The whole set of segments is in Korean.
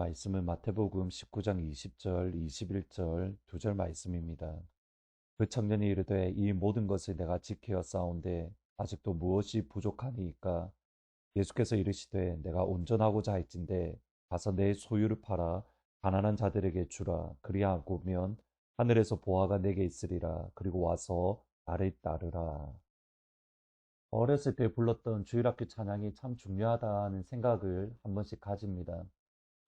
말씀은 마태복음 19장 20절, 21절 두 절 말씀입니다. 그 청년이 이르되 이 모든 것을 내가 지켜 싸운데 아직도 무엇이 부족하니이까? 예수께서 이르시되 내가 온전하고자 할진대 가서 내 소유를 팔아 가난한 자들에게 주라. 그리하고면 하늘에서 보화가 내게 있으리라. 그리고 와서 나를 따르라. 어렸을 때 불렀던 주일학교 찬양이 참 중요하다는 생각을 한 번씩 가집니다.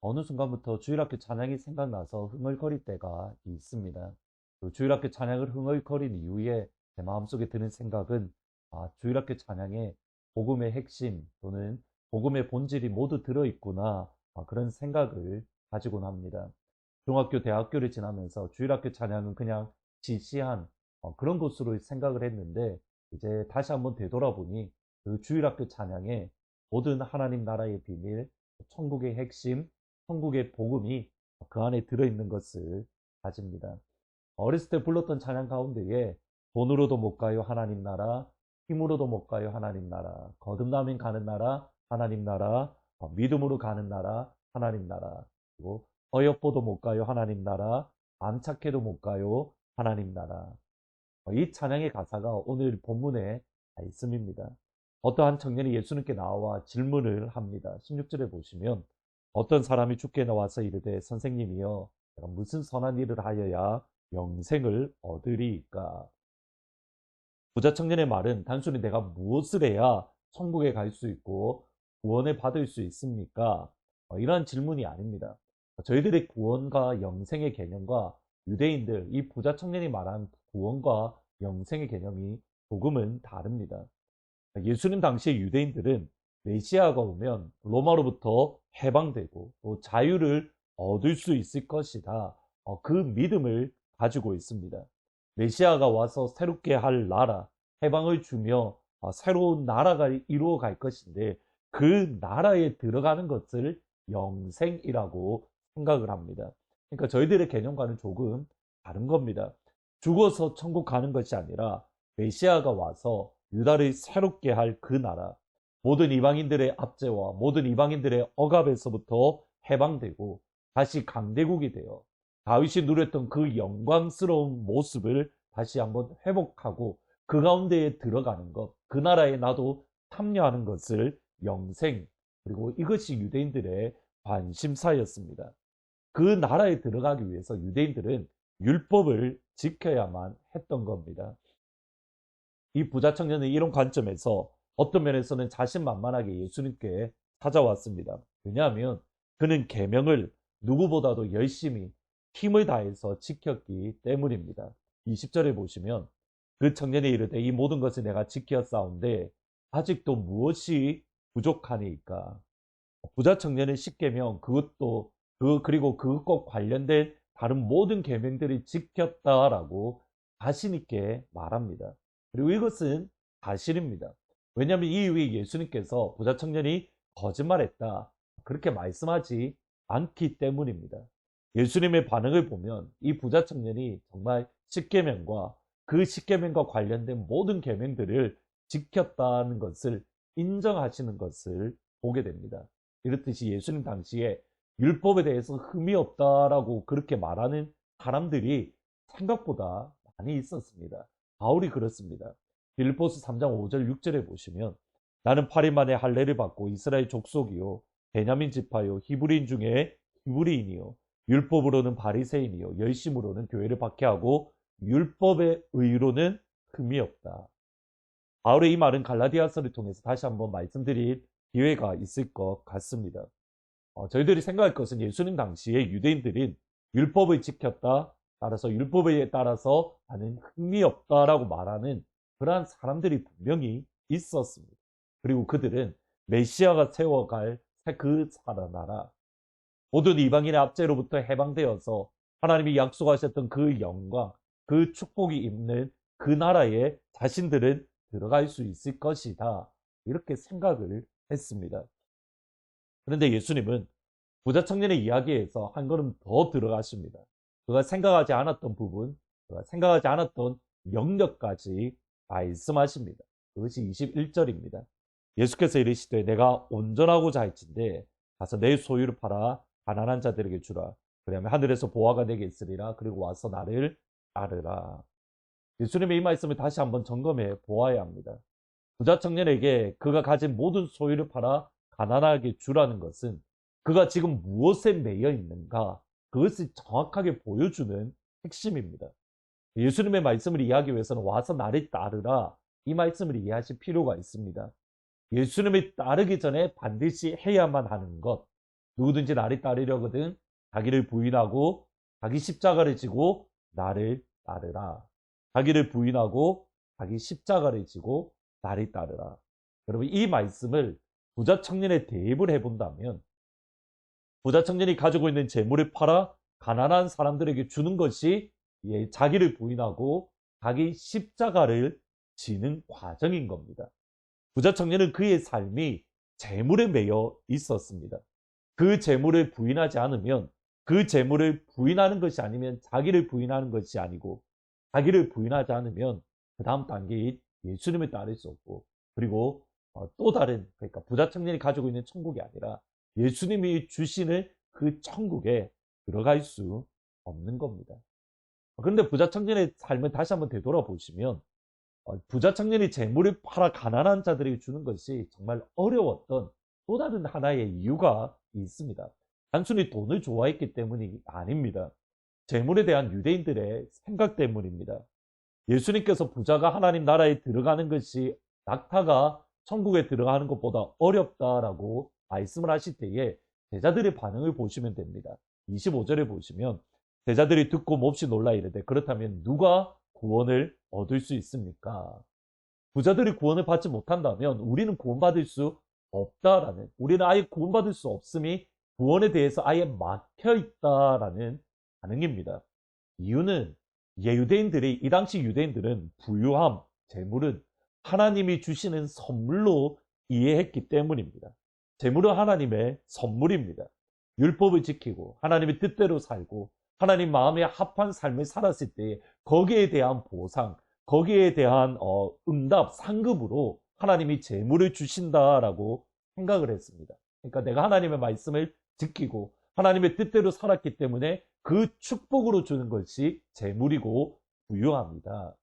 어느 순간부터 주일학교 찬양이 생각나서 흥얼거릴 때가 있습니다. 그 주일학교 찬양을 흥얼거린 이후에 제 마음속에 드는 생각은 주일학교 찬양에 복음의 핵심 또는 복음의 본질이 모두 들어있구나, 그런 생각을 가지곤 합니다. 중학교, 대학교를 지나면서 주일학교 찬양은 그냥 시시한 그런 것으로 생각을 했는데, 이제 다시 한번 되돌아보니 그 주일학교 찬양에 모든 하나님 나라의 비밀, 천국의 핵심, 천국의 복음이 그 안에 들어있는 것을 가집니다. 어렸을 때 불렀던 찬양 가운데에 돈으로도 못 가요 하나님 나라, 힘으로도 못 가요 하나님 나라, 거듭나면 가는 나라 하나님 나라, 믿음으로 가는 나라 하나님 나라, 그리고 어여뻐도 못 가요 하나님 나라, 안착해도 못 가요 하나님 나라. 이 찬양의 가사가 오늘 본문에 있음입니다. 어떠한 청년이 예수님께 나와 질문을 합니다. 16절에 보시면 어떤 사람이 주께 나와서 이르되 선생님이여 내가 무슨 선한 일을 하여야 영생을 얻으리이까? 부자 청년의 말은 단순히 내가 무엇을 해야 천국에 갈 수 있고 구원을 받을 수 있습니까? 이러한 질문이 아닙니다. 저희들의 구원과 영생의 개념과 유대인들, 이 부자 청년이 말한 구원과 영생의 개념이 조금은 다릅니다. 예수님 당시의 유대인들은 메시아가 오면 로마로부터 해방되고 또 자유를 얻을 수 있을 것이다. 그 믿음을 가지고 있습니다. 메시아가 와서 새롭게 할 나라, 해방을 주며 새로운 나라가 이루어 갈 것인데 그 나라에 들어가는 것을 영생이라고 생각을 합니다. 그러니까 저희들의 개념과는 조금 다른 겁니다. 죽어서 천국 가는 것이 아니라 메시아가 와서 유다를 새롭게 할 그 나라, 모든 이방인들의 압제와 모든 이방인들의 억압에서부터 해방되고 다시 강대국이 되어 다윗이 누렸던 그 영광스러운 모습을 다시 한번 회복하고 그 가운데에 들어가는 것, 그 나라에 나도 참여하는 것을 영생, 그리고 이것이 유대인들의 관심사였습니다. 그 나라에 들어가기 위해서 유대인들은 율법을 지켜야만 했던 겁니다. 이 부자 청년은 이런 관점에서 어떤 면에서는 자신만만하게 예수님께 찾아왔습니다. 왜냐하면 그는 계명을 누구보다도 열심히 힘을 다해서 지켰기 때문입니다. 20절에 보시면 그 청년이 이르되 이 모든 것을 내가 지켰사온데 아직도 무엇이 부족하니까? 부자 청년의 십계명, 그것도 그리고 그것과 관련된 다른 모든 계명들이 지켰다라고 자신 있게 말합니다. 그리고 이것은 사실입니다. 왜냐하면 이 위에 예수님께서 부자 청년이 거짓말했다, 그렇게 말씀하지 않기 때문입니다. 예수님의 반응을 보면 이 부자 청년이 정말 십계명과 그 십계명과 관련된 모든 계명들을 지켰다는 것을 인정하시는 것을 보게 됩니다. 이렇듯이 예수님 당시에 율법에 대해서 흠이 없다라고 그렇게 말하는 사람들이 생각보다 많이 있었습니다. 바울이 그렇습니다. 빌립보서 3장 5절 6절에 보시면 나는 8일 만에 할례를 받고 이스라엘 족속이요 베냐민 지파요 히브리인 중에 히브리인이요 율법으로는 바리새인이요 열심으로는 교회를 박해하고 율법의 의로는 흠이 없다. 바울의 이 말은 갈라디아서를 통해서 다시 한번 말씀드릴 기회가 있을 것 같습니다. 저희들이 생각할 것은 예수님 당시에 유대인들은 율법을 지켰다, 따라서 율법에 따라서 나는 흠이 없다라고 말하는 그러한 사람들이 분명히 있었습니다. 그리고 그들은 메시아가 세워갈 그 나라, 모든 이방인의 압제로부터 해방되어서 하나님이 약속하셨던 그 영광, 그 축복이 있는 그 나라에 자신들은 들어갈 수 있을 것이다, 이렇게 생각을 했습니다. 그런데 예수님은 부자 청년의 이야기에서 한 걸음 더 들어가십니다. 그가 생각하지 않았던 부분, 그가 생각하지 않았던 영역까지 말씀하십니다. 그것이 21절입니다. 예수께서 이르시되 내가 온전하고자 할진대 가서 내 소유를 팔아 가난한 자들에게 주라. 그러면 하늘에서 보화가 내게 있으리라. 그리고 와서 나를 따르라. 예수님의 이 말씀을 다시 한번 점검해 보아야 합니다. 부자 청년에게 그가 가진 모든 소유를 팔아 가난하게 주라는 것은 그가 지금 무엇에 매여 있는가, 그것을 정확하게 보여주는 핵심입니다. 예수님의 말씀을 이해하기 위해서는 와서 나를 따르라, 이 말씀을 이해하실 필요가 있습니다. 예수님을 따르기 전에 반드시 해야만 하는 것, 누구든지 나를 따르려거든 자기를 부인하고 자기 십자가를 지고 나를 따르라. 자기를 부인하고 자기 십자가를 지고 나를 따르라. 여러분, 이 말씀을 부자 청년에 대입을 해본다면 부자 청년이 가지고 있는 재물을 팔아 가난한 사람들에게 주는 것이 자기를 부인하고 자기 십자가를 지는 과정인 겁니다. 부자 청년은 그의 삶이 재물에 매여 있었습니다. 그 재물을 부인하지 않으면, 그 재물을 부인하는 것이 아니면 자기를 부인하는 것이 아니고, 자기를 부인하지 않으면 그 다음 단계인 예수님을 따를 수 없고, 그리고 또 다른, 그러니까 부자 청년이 가지고 있는 천국이 아니라 예수님이 주시는 그 천국에 들어갈 수 없는 겁니다. 그런데 부자 청년의 삶을 다시 한번 되돌아보시면 부자 청년이 재물을 팔아 가난한 자들에게 주는 것이 정말 어려웠던 또 다른 하나의 이유가 있습니다. 단순히 돈을 좋아했기 때문이 아닙니다. 재물에 대한 유대인들의 생각 때문입니다. 예수님께서 부자가 하나님 나라에 들어가는 것이 낙타가 천국에 들어가는 것보다 어렵다라고 말씀을 하실 때에 제자들의 반응을 보시면 됩니다. 25절에 보시면 제자들이 듣고 몹시 놀라 이르되 그렇다면 누가 구원을 얻을 수 있습니까? 부자들이 구원을 받지 못한다면 우리는 구원받을 수 없다라는, 우리는 아예 구원받을 수 없음이 구원에 대해서 아예 막혀 있다라는 반응입니다. 이유는 유대인들이, 이 당시 유대인들은 부유함, 재물은 하나님이 주시는 선물로 이해했기 때문입니다. 재물은 하나님의 선물입니다. 율법을 지키고 하나님의 뜻대로 살고 하나님 마음에 합한 삶을 살았을 때 거기에 대한 보상, 거기에 대한 응답, 상급으로 하나님이 재물을 주신다라고 생각을 했습니다. 그러니까 내가 하나님의 말씀을 지키고 하나님의 뜻대로 살았기 때문에 그 축복으로 주는 것이 재물이고 부유합니다.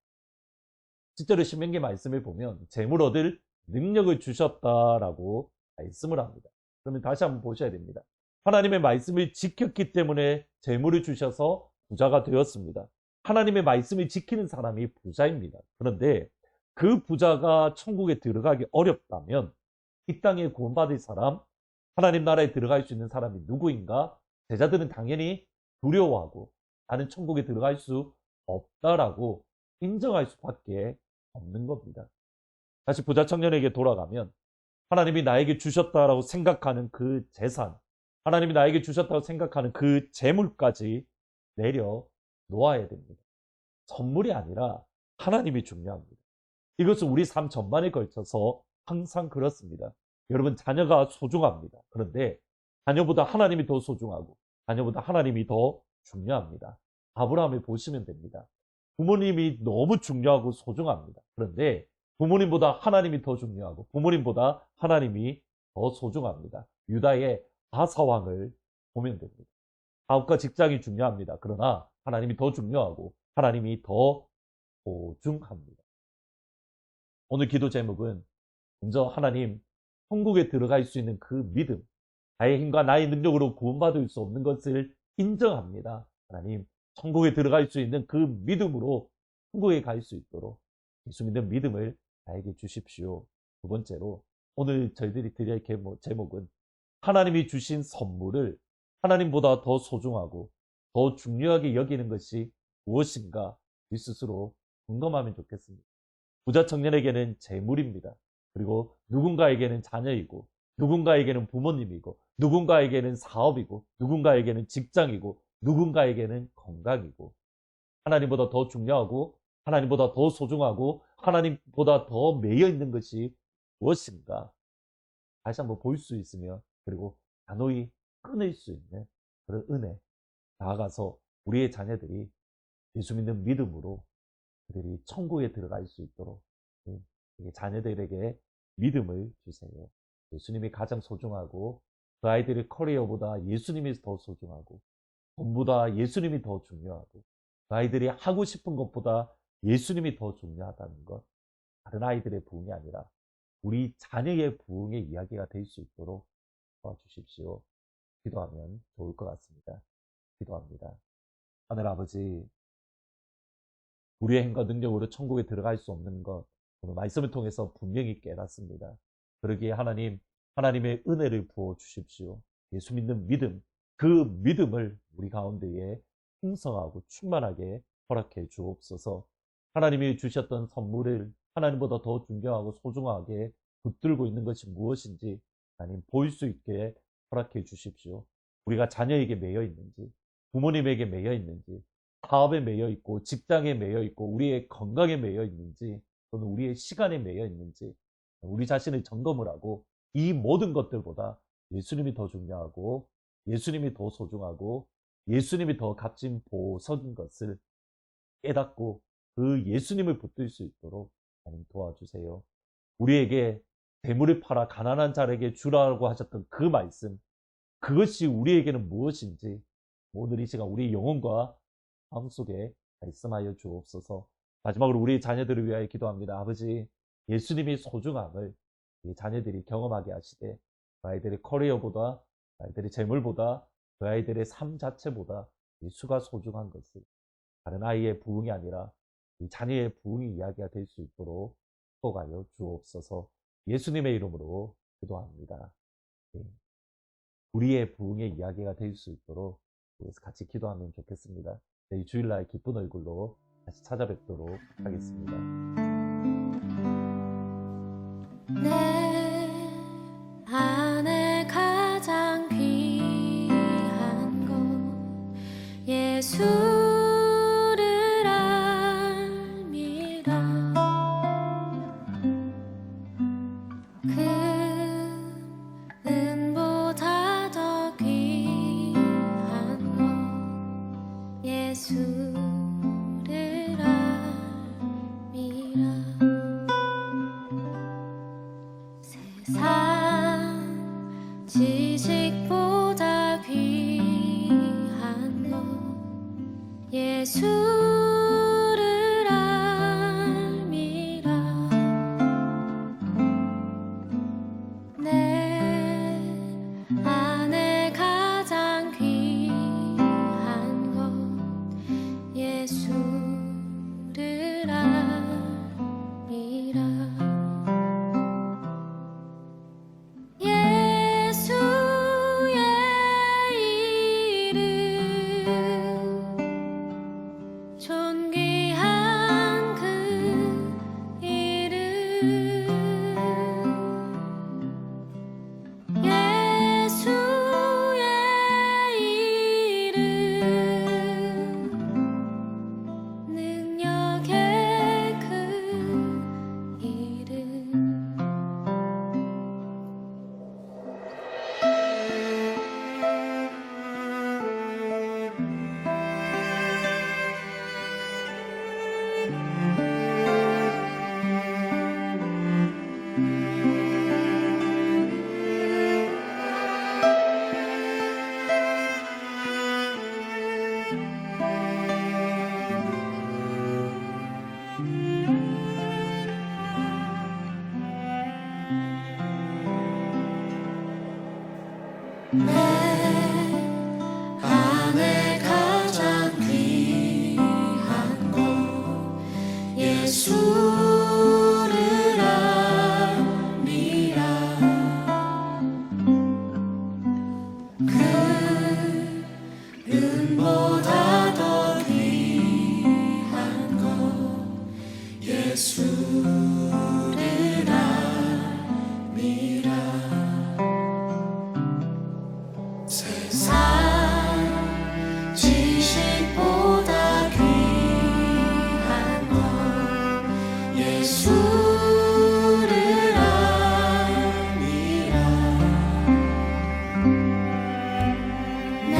실제로 신명기 말씀을 보면 재물 얻을 능력을 주셨다라고 말씀을 합니다. 그러면 다시 한번 보셔야 됩니다. 하나님의 말씀을 지켰기 때문에 재물을 주셔서 부자가 되었습니다. 하나님의 말씀을 지키는 사람이 부자입니다. 그런데 그 부자가 천국에 들어가기 어렵다면 이 땅에 구원받을 사람, 하나님 나라에 들어갈 수 있는 사람이 누구인가? 제자들은 당연히 두려워하고 나는 천국에 들어갈 수 없다라고 인정할 수밖에 없는 겁니다. 다시 부자 청년에게 돌아가면 하나님이 나에게 주셨다라고 생각하는 그 재산, 하나님이 나에게 주셨다고 생각하는 그 재물까지 내려놓아야 됩니다. 선물이 아니라 하나님이 중요합니다. 이것은 우리 삶 전반에 걸쳐서 항상 그렇습니다. 여러분, 자녀가 소중합니다. 그런데 자녀보다 하나님이 더 소중하고 자녀보다 하나님이 더 중요합니다. 아브라함을 보시면 됩니다. 부모님이 너무 중요하고 소중합니다. 그런데 부모님보다 하나님이 더 중요하고 부모님보다 하나님이 더 소중합니다. 유다의 아사왕을 보면 됩니다. 사업과 직장이 중요합니다. 그러나 하나님이 더 중요하고 하나님이 더 소중합니다. 오늘 기도 제목은 먼저 하나님, 천국에 들어갈 수 있는 그 믿음, 나의 힘과 나의 능력으로 구원받을 수 없는 것을 인정합니다. 하나님, 천국에 들어갈 수 있는 그 믿음으로 천국에 갈 수 있도록 예수 믿는 믿음을 나에게 주십시오. 두 번째로 오늘 저희들이 드릴 제목은 하나님이 주신 선물을 하나님보다 더 소중하고 더 중요하게 여기는 것이 무엇인가 우리 스스로 점검하면 좋겠습니다. 부자 청년에게는 재물입니다. 그리고 누군가에게는 자녀이고 누군가에게는 부모님이고 누군가에게는 사업이고 누군가에게는 직장이고 누군가에게는 건강이고 하나님보다 더 중요하고 하나님보다 더 소중하고 하나님보다 더 매여 있는 것이 무엇인가 다시 한번 볼 수 있으며 그리고 단호히 끊을 수 있는 그런 은혜, 나아가서 우리의 자녀들이 예수 믿는 믿음으로 그들이 천국에 들어갈 수 있도록 자녀들에게 믿음을 주세요. 예수님이 가장 소중하고 그 아이들의 커리어보다 예수님이 더 소중하고, 돈보다 예수님이 더 중요하고, 그 아이들이 하고 싶은 것보다 예수님이 더 중요하다는 것, 다른 아이들의 부흥이 아니라 우리 자녀의 부흥의 이야기가 될 수 있도록 도와주십시오. 기도하면 좋을 것 같습니다. 기도합니다. 하늘 아버지, 우리의 행과 능력으로 천국에 들어갈 수 없는 것, 오늘 말씀을 통해서 분명히 깨닫습니다. 그러기에 하나님, 하나님의 은혜를 부어 주십시오. 예수 믿는 믿음, 그 믿음을 우리 가운데에 풍성하고 충만하게 허락해 주옵소서. 하나님이 주셨던 선물을 하나님보다 더 존경하고 소중하게 붙들고 있는 것이 무엇인지 하나님 보일 수 있게 허락해 주십시오. 우리가 자녀에게 매여 있는지, 부모님에게 매여 있는지, 사업에 매여 있고 직장에 매여 있고 우리의 건강에 매여 있는지, 또는 우리의 시간에 매여 있는지 우리 자신을 점검을 하고, 이 모든 것들보다 예수님이 더 중요하고 예수님이 더 소중하고 예수님이 더 값진 보석인 것을 깨닫고 그 예수님을 붙들 수 있도록 하나님 도와주세요. 우리에게 재물을 팔아 가난한 자에게 주라고 하셨던 그 말씀, 그것이 우리에게는 무엇인지 오늘 이 시간 우리 영혼과 마음속에 말씀하여 주옵소서. 마지막으로 우리 자녀들을 위하여 기도합니다. 아버지, 예수님이 소중함을 이 자녀들이 경험하게 하시되, 그 아이들의 커리어보다, 그 아이들의 재물보다, 그 아이들의 삶 자체보다 예수가 소중한 것을 다른 아이의 부흥이 아니라 이 자녀의 부흥이 이야기가 될 수 있도록 축복하여 주옵소서. 예수님의 이름으로 기도합니다. 네. 우리의 부흥의 이야기가 될 수 있도록 그래서 같이 기도하면 좋겠습니다. 내일 주일날 기쁜 얼굴로 다시 찾아뵙도록 하겠습니다. 내 안에 가장 귀한 것 예수를 알미라. 은보다 더 귀한 것 예수를 알미라. 세상 지식보다 귀한 것 예수를 알미라. 내 안에 가장 귀한 것 예수를 알미라. 예수의 이름 존귀한 그 이름 예수의 이름 능력의 그 이름 내 안에 가장 귀한 것 예수를 알미라. 그 은보다 더 귀한 것 예수를 알미라. 세상 지식보다 귀한 것 예수를 알미라. 내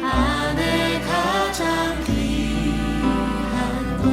안에 가장 귀한 것